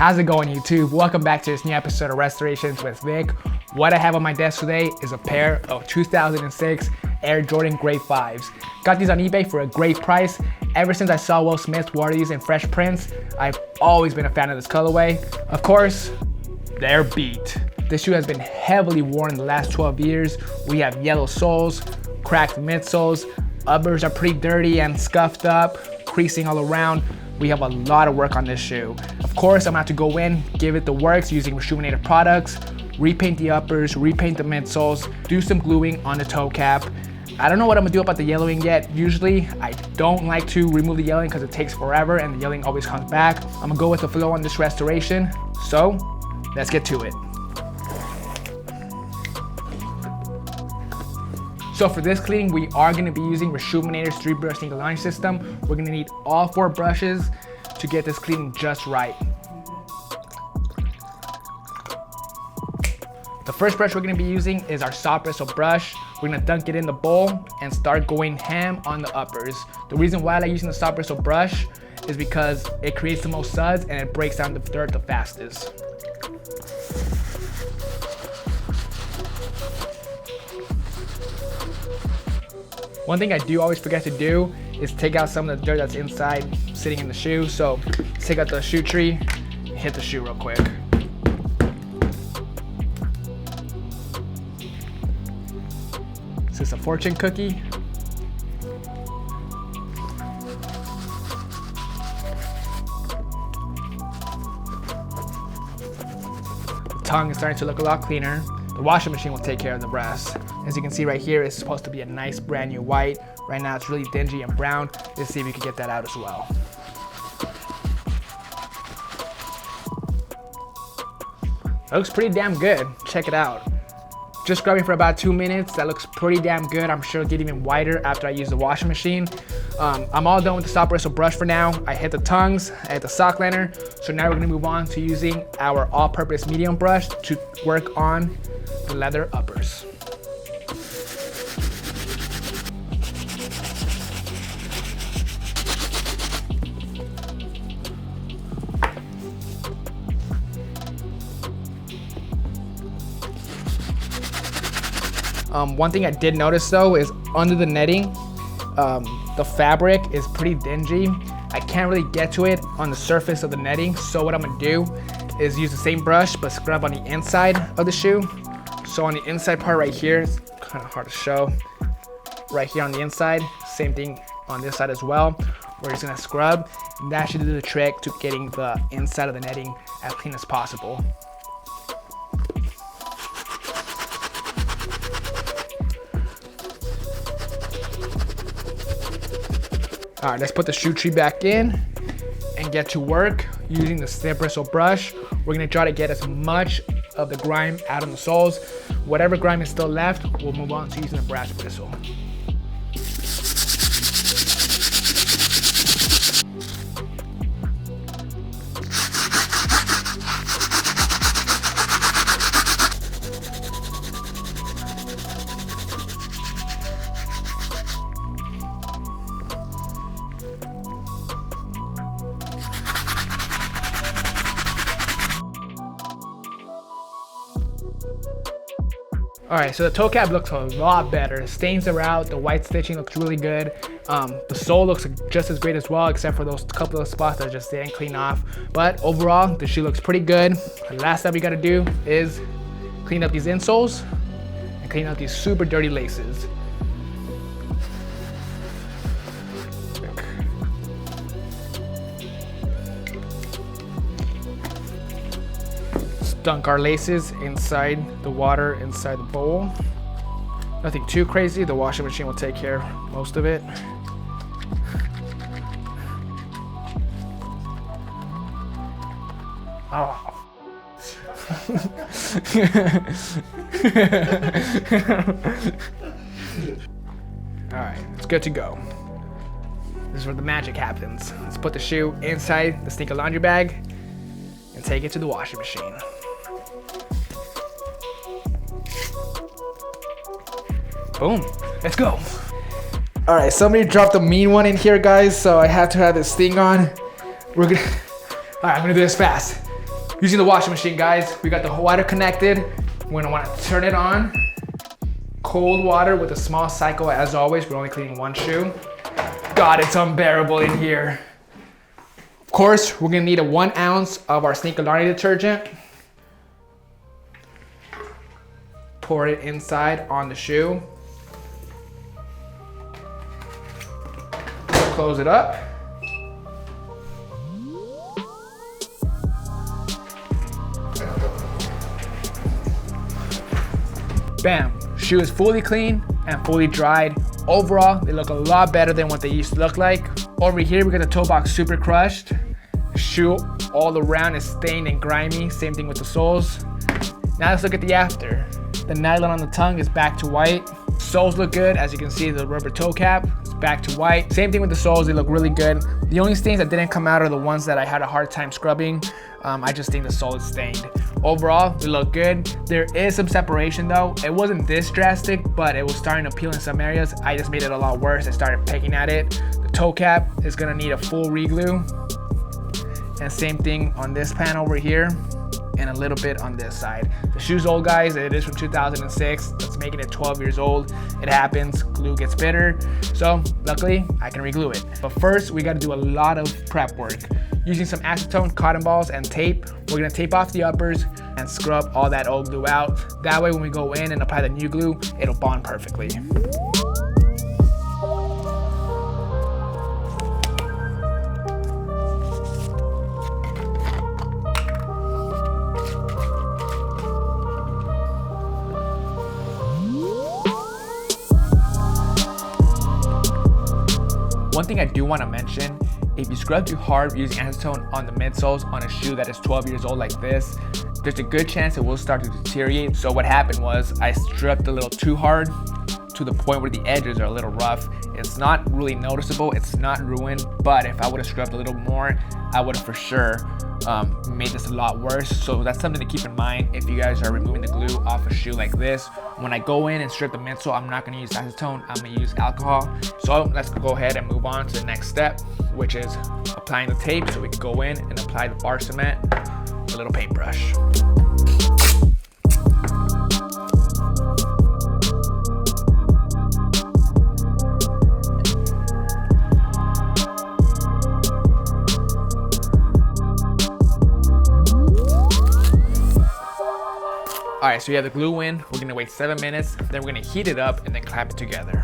How's it going, YouTube? Welcome back to this new episode of Restorations with Vic. What I have on my desk today is a pair of 2006 Air Jordan Grape 5s. Got these on eBay for a great price. Ever since I saw Will Smith wear these in Fresh Prince, I've always been a fan of this colorway. Of course, they're beat. This shoe has been heavily worn in the last 12 years. We have yellow soles, cracked midsoles, uppers are pretty dirty and scuffed up, creasing all around. We have a lot of work on this shoe. Of course, I'm gonna have to go in, give it the works using Rejuvenator products, repaint the uppers, repaint the midsoles, do some gluing on the toe cap. I don't know what I'm gonna do about the yellowing yet. Usually, I don't like to remove the yellowing because it takes forever and the yellowing always comes back. I'm gonna go with the flow on this restoration. So, let's get to it. So for this cleaning, we are gonna be using Rejuvenator's 3-brush single line system. We're gonna need all 4 brushes to get this cleaning just right. The first brush we're gonna be using is our soft bristle brush. We're gonna dunk it in the bowl and start going ham on the uppers. The reason why I like using the soft bristle brush is because it creates the most suds and it breaks down the dirt the fastest. One thing I do always forget to do is take out some of the dirt that's inside sitting in the shoe. So take out the shoe tree, hit the shoe real quick. Is this a fortune cookie? The tongue is starting to look a lot cleaner. The washing machine will take care of the rest. As you can see right here, it's supposed to be a nice brand new white. Right now it's really dingy and brown. Let's see if we can get that out as well. That looks pretty damn good. Check it out. Just scrubbing for about 2 minutes. That looks pretty damn good. I'm sure it'll get even whiter after I use the washing machine. I'm all done with the soft bristle brush for now. I hit the tongues, I hit the sock liner. So now we're gonna move on to using our all-purpose medium brush to work on the leather uppers. One thing I did notice though is under the netting, the fabric is pretty dingy. I can't really get to it on the surface of the netting. So what I'm gonna do is use the same brush but scrub on the inside of the shoe. So on the inside part right here, it's kind of hard to show. Right here on the inside, same thing on this side as well. We're just gonna scrub, and that should do the trick to getting the inside of the netting as clean as possible. All right, let's put the shoe tree back in and get to work using the stiff bristle brush. We're gonna try to get as much of the grime out on the soles. Whatever grime is still left, we'll move on to using the brass bristle. All right, so the toe cap looks a lot better. The stains are out, the white stitching looks really good. The sole looks just as great as well, except for those couple of spots that just didn't clean off. But overall, the shoe looks pretty good. The last step we gotta do is clean up these insoles and clean up these super dirty laces. Dunk our laces inside the water inside the bowl. Nothing too crazy. The washing machine will take care of most of it. Oh. All right, it's good to go. This is where the magic happens. Let's put the shoe inside the stinker laundry bag and take it to the washing machine. Boom, let's go. All right, somebody dropped a mean one in here, guys, so I had to have this thing on. We're gonna, all right, I'm gonna do this fast. Using the washing machine, guys, we got the water connected. We're gonna wanna turn it on. Cold water with a small cycle as always. We're only cleaning one shoe. God, it's unbearable in here. Of course, we're gonna need a 1 ounce of our sneaker laundry detergent. Pour it inside on the shoe. Close it up. Bam, shoe is fully clean and fully dried. Overall, they look a lot better than what they used to look like. Over here, we got the toe box super crushed. The shoe all around is stained and grimy. Same thing with the soles. Now let's look at the after. The nylon on the tongue is back to white. Soles look good. As you can see, the rubber toe cap is back to white. Same thing with the soles, they look really good. The only stains that didn't come out are the ones that I had a hard time scrubbing. I just think the sole is stained. Overall, they look good. There is some separation though. It wasn't this drastic, but it was starting to peel in some areas. I just made it a lot worse. I started pecking at it. The toe cap is gonna need a full re-glue. And same thing on this panel over here, and a little bit on this side. The shoe's old, guys. It is from 2006. That's making it 12 years old. It happens, glue gets bitter. So luckily, I can re-glue it. But first, we gotta do a lot of prep work. Using some acetone, cotton balls, and tape, we're gonna tape off the uppers and scrub all that old glue out. That way, when we go in and apply the new glue, it'll bond perfectly. One thing I do want to mention, if you scrub too hard using acetone on the midsoles on a shoe that is 12 years old like this, there's a good chance it will start to deteriorate. So what happened was I scrubbed a little too hard to the point where the edges are a little rough. It's not really noticeable, it's not ruined, but if I would have scrubbed a little more, I would have for sure made this a lot worse. So that's something to keep in mind if you guys are removing the glue off a shoe like this. When I go in and strip the midsole, I'm not gonna use acetone, I'm gonna use alcohol. So let's go ahead and move on to the next step, which is applying the tape. So we can go in and apply the bar cement with a little paintbrush. All right, so we have the glue in. We're gonna wait 7 minutes, then we're gonna heat it up and then clamp it together.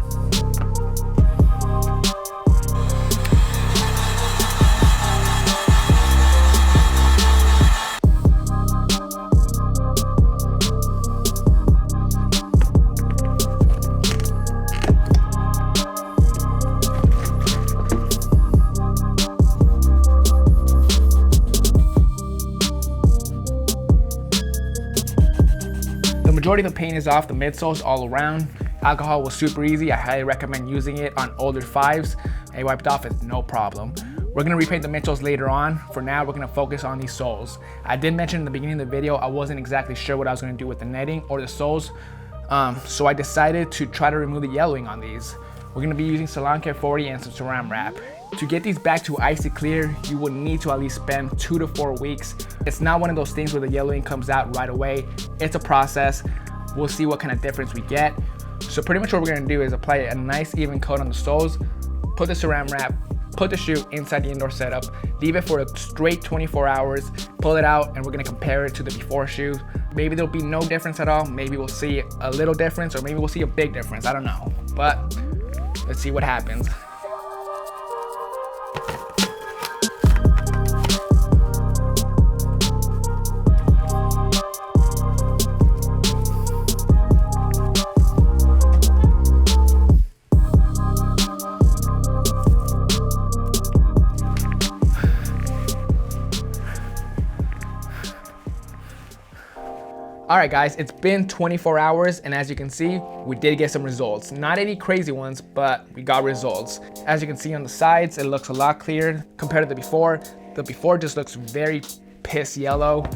Majority of the paint is off the midsoles all around. Alcohol was super easy. I highly recommend using it on older 5s. I wiped off it, no problem. We're gonna repaint the midsoles later on. For now, we're gonna focus on these soles. I did mention in the beginning of the video, I wasn't exactly sure what I was gonna do with the netting or the soles. So I decided to try to remove the yellowing on these. We're gonna be using Salon Care 40 and some Saran Wrap. To get these back to icy clear, you would need to at least spend 2 to 4 weeks. It's not one of those things where the yellowing comes out right away. It's a process. We'll see what kind of difference we get. So pretty much what we're gonna do is apply a nice even coat on the soles, put the Saran Wrap, put the shoe inside the indoor setup, leave it for a straight 24 hours, pull it out, and we're gonna compare it to the before shoe. Maybe there'll be no difference at all. Maybe we'll see a little difference, or maybe we'll see a big difference. I don't know, but let's see what happens. All right guys, it's been 24 hours and as you can see, we did get some results. Not any crazy ones, but we got results. As you can see on the sides, it looks a lot clearer compared to the before. The before just looks very piss yellow.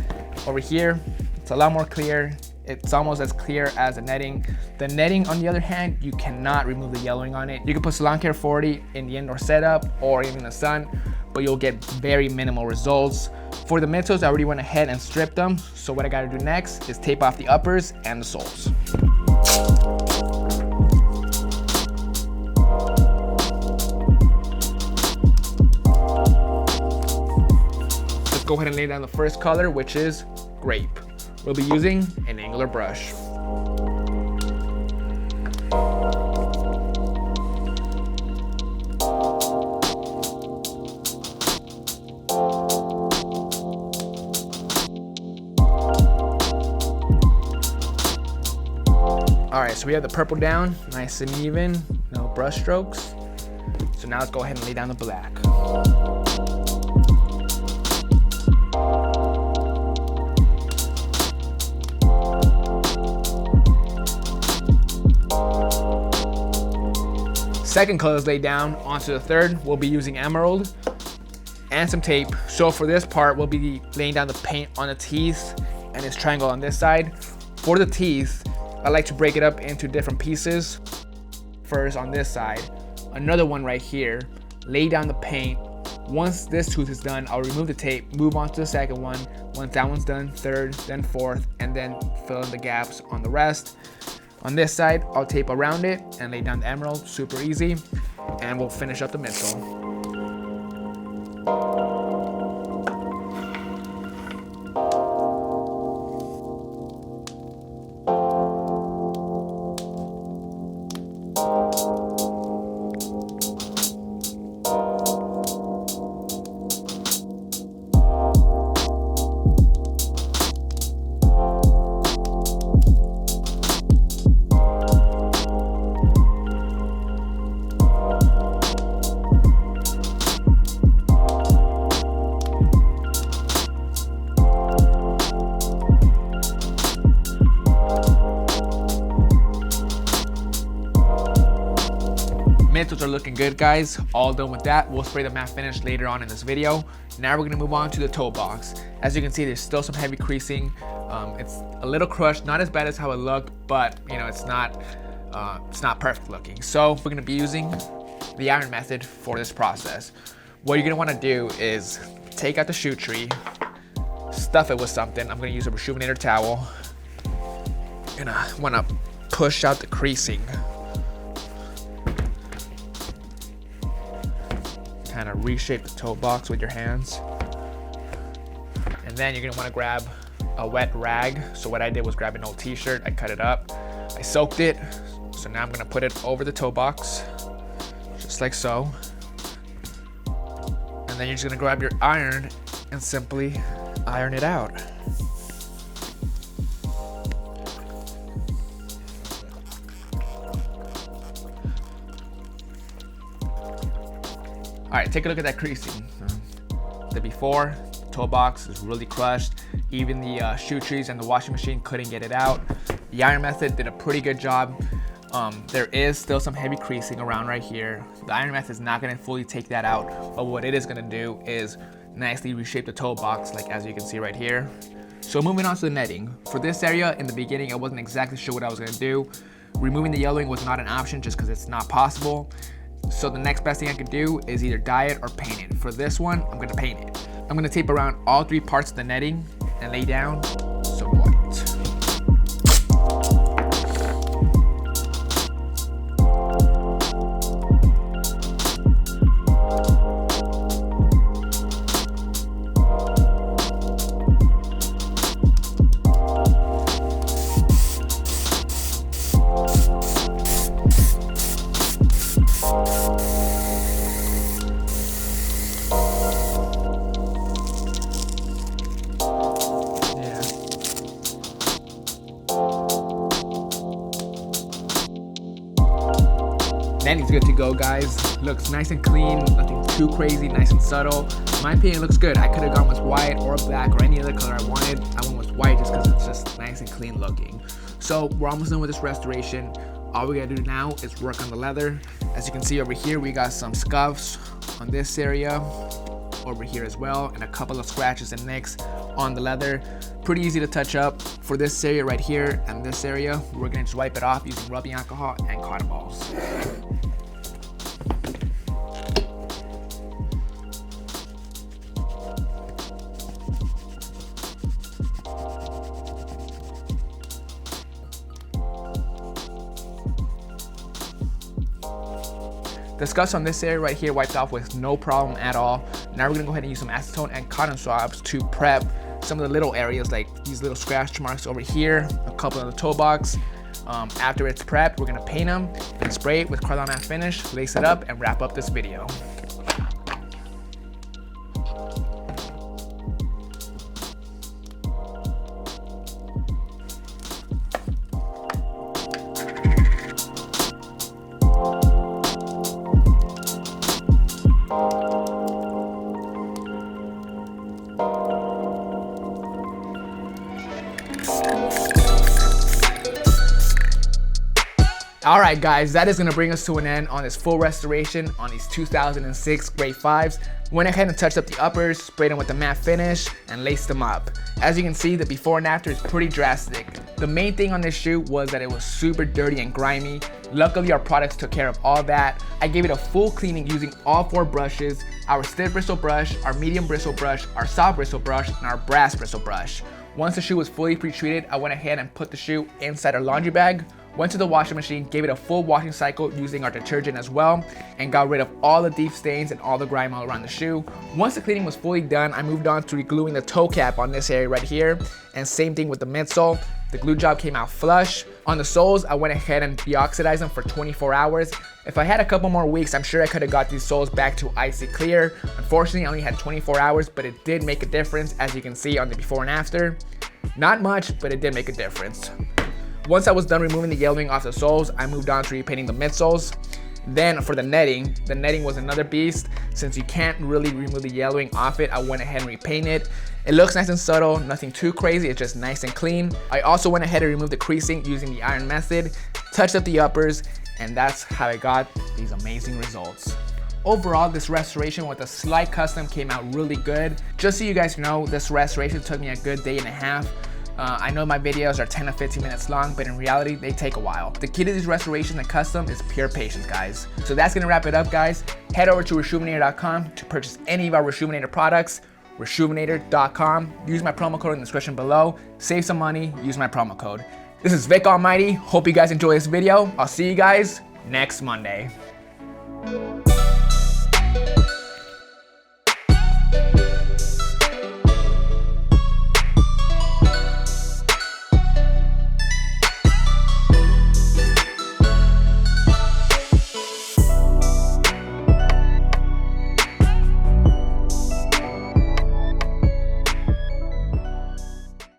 Over here, it's a lot more clear. It's almost as clear as the netting. The netting, on the other hand, you cannot remove the yellowing on it. You can put Salon Care 40 in the indoor setup or even in the sun, but you'll get very minimal results. For the midtoes, I already went ahead and stripped them, so what I gotta do next is tape off the uppers and the soles. Let's go ahead and lay down the first color, which is Grape. We'll be using an angular brush. All right, so we have the purple down, nice and even, no brush strokes. So now let's go ahead and lay down the black. Second color is laid down. Onto the third, we'll be using emerald and some tape. So for this part, we'll be laying down the paint on the teeth and this triangle on this side. For the teeth, I like to break it up into different pieces. First on this side, another one right here, lay down the paint. Once this tooth is done, I'll remove the tape, move on to the second one. Once that one's done, third, then fourth, and then fill in the gaps on the rest. On this side, I'll tape around it and lay down the emerald, super easy. And we'll finish up the midsole. Midtoes are looking good, guys. All done with that. We'll spray the matte finish later on in this video. Now we're gonna move on to the toe box. As you can see, there's still some heavy creasing. It's a little crushed, not as bad as how it looked, but you know, it's not perfect looking. So we're gonna be using the iron method for this process. What you're gonna wanna do is take out the shoe tree, stuff it with something. I'm gonna use a rejuvenator towel. Gonna wanna push out the creasing. Kind of reshape the toe box with your hands. And then you're gonna wanna grab a wet rag. So what I did was grab an old t-shirt, I cut it up, I soaked it. So now I'm gonna put it over the toe box, just like so. And then you're just gonna grab your iron and simply iron it out. All right, take a look at that creasing. The before, toe box is really crushed. Even the shoe trees and the washing machine couldn't get it out. The iron method did a pretty good job. There is still some heavy creasing around right here. The iron method is not gonna fully take that out, but what it is gonna do is nicely reshape the toe box, like as you can see right here. So moving on to the netting. For this area, in the beginning, I wasn't exactly sure what I was gonna do. Removing the yellowing was not an option just because it's not possible. So the next best thing I could do is either dye it or paint it. For this one, I'm gonna paint it. I'm gonna tape around all three parts of the netting and lay down some white. Netting's good to go, guys. Looks nice and clean, nothing too crazy, nice and subtle. In my opinion, it looks good. I could have gone with white or black or any other color I wanted. I went with white just because it's just nice and clean looking. So we're almost done with this restoration. All we gotta do now is work on the leather. As you can see over here, we got some scuffs on this area, over here as well, and a couple of scratches and nicks on the leather. Pretty easy to touch up. For this area right here and this area, we're gonna just wipe it off using rubbing alcohol and cotton balls. The scuffs on this area right here wiped off with no problem at all. Now we're gonna go ahead and use some acetone and cotton swabs to prep some of the little areas, like these little scratch marks over here, a couple of the toe box. After it's prepped, we're gonna paint them and spray it with Krylon matte finish, lace it up, and wrap up this video. Alright guys, that is going to bring us to an end on this full restoration on these 2006 Grape 5s. Went ahead and touched up the uppers, sprayed them with the matte finish, and laced them up. As you can see, the before and after is pretty drastic. The main thing on this shoe was that it was super dirty and grimy. Luckily our products took care of all that. I gave it a full cleaning using all 4 brushes, our stiff bristle brush, our medium bristle brush, our soft bristle brush, and our brass bristle brush. Once the shoe was fully pre-treated, I went ahead and put the shoe inside our laundry bag, went to the washing machine, gave it a full washing cycle using our detergent as well, and got rid of all the deep stains and all the grime all around the shoe. Once the cleaning was fully done, I moved on to re-gluing the toe cap on this area right here, and same thing with the midsole. The glue job came out flush. On the soles, I went ahead and deoxidized them for 24 hours. If I had a couple more weeks, I'm sure I could have got these soles back to icy clear. Unfortunately, I only had 24 hours, but it did make a difference, as you can see on the before and after. Not much, but it did make a difference. Once I was done removing the yellowing off the soles, I moved on to repainting the midsoles. Then for the netting was another beast. Since you can't really remove the yellowing off it, I went ahead and repainted it. It looks nice and subtle, nothing too crazy, it's just nice and clean. I also went ahead and removed the creasing using the iron method, touched up the uppers, and that's how I got these amazing results. Overall, this restoration with a slight custom came out really good. Just so you guys know, this restoration took me a good day and a half. I know my videos are 10 to 15 minutes long, but in reality, they take a while. The key to these restorations and custom is pure patience, guys. So that's gonna wrap it up, guys. Head over to Reshoevn8r.com to purchase any of our Reshoevn8r products, Reshoevn8r.com. Use my promo code in the description below. Save some money, use my promo code. This is Vic Almighty. Hope you guys enjoy this video. I'll see you guys next Monday.